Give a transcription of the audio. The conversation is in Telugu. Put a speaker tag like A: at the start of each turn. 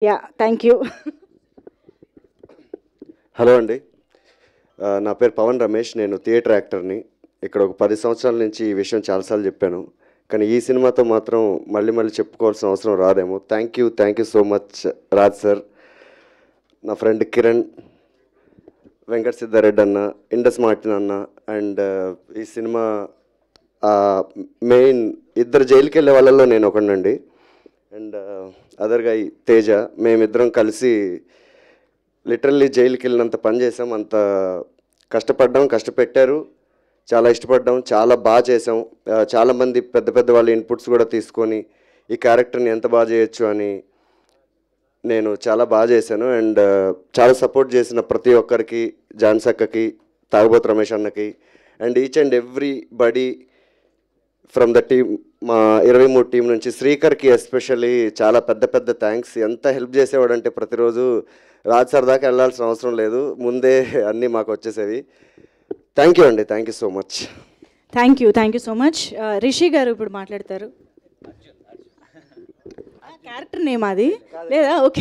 A: Yeah thank you.
B: హలో అండి, నా పేరు పవన్ రమేష్. నేను థియేటర్ యాక్టర్ని. ఇక్కడ ఒక 10 సంవత్సరాల నుంచి ఈ విషయం చాలాసార్లు చెప్పాను, కానీ ఈ సినిమాతో మాత్రం మళ్ళీ మళ్ళీ చెప్పుకోవాల్సిన అవసరం రాదేమో. Thank you so much Raj sir, నా ఫ్రెండ్ కిరణ్, వెంకట సిద్ధారెడ్డి అన్న, ఇండస్ మార్టిన్ అన్న. అండ్ ఈ సినిమా మెయిన్ ఇద్దరు జైలుకి వెళ్ళే వాళ్ళల్లో నేను ఒకనండి. అండ్ అదర్గా ఈ తేజ, మేమిద్దరం కలిసి లిటరల్లీ జైలుకి వెళ్ళినంత పని చేసాం, అంత కష్టపడ్డాం, కష్టపెట్టారు, చాలా ఇష్టపడ్డాం, చాలా బాగా చేసాం. చాలామంది పెద్ద పెద్ద వాళ్ళ ఇన్పుట్స్ కూడా తీసుకొని ఈ క్యారెక్టర్ని ఎంత బాగా చేయొచ్చు అని నేను చాలా బాగా చేశాను. అండ్ చాలా సపోర్ట్ చేసిన ప్రతి ఒక్కరికి, జాన్సక్కకి, తాగుబోతు రమేష్ అన్నకి, and each and every body from the team, మా 23 టీం నుంచి శ్రీకర్కి ఎస్పెషల్లీ చాలా పెద్ద పెద్ద థ్యాంక్స్. ఎంత హెల్ప్ చేసేవాడంటే ప్రతిరోజు రాజ్ సార్ దాకా వెళ్ళాల్సిన అవసరం లేదు, ముందే అన్నీ మాకు వచ్చేసేవి. థ్యాంక్ యూ అండి, thank you so much.
A: Thank you so much. Rishi గారు ఇప్పుడు మాట్లాడతారు. క్యారెక్టర్ నేమ్ అది లేదా? ఓకే.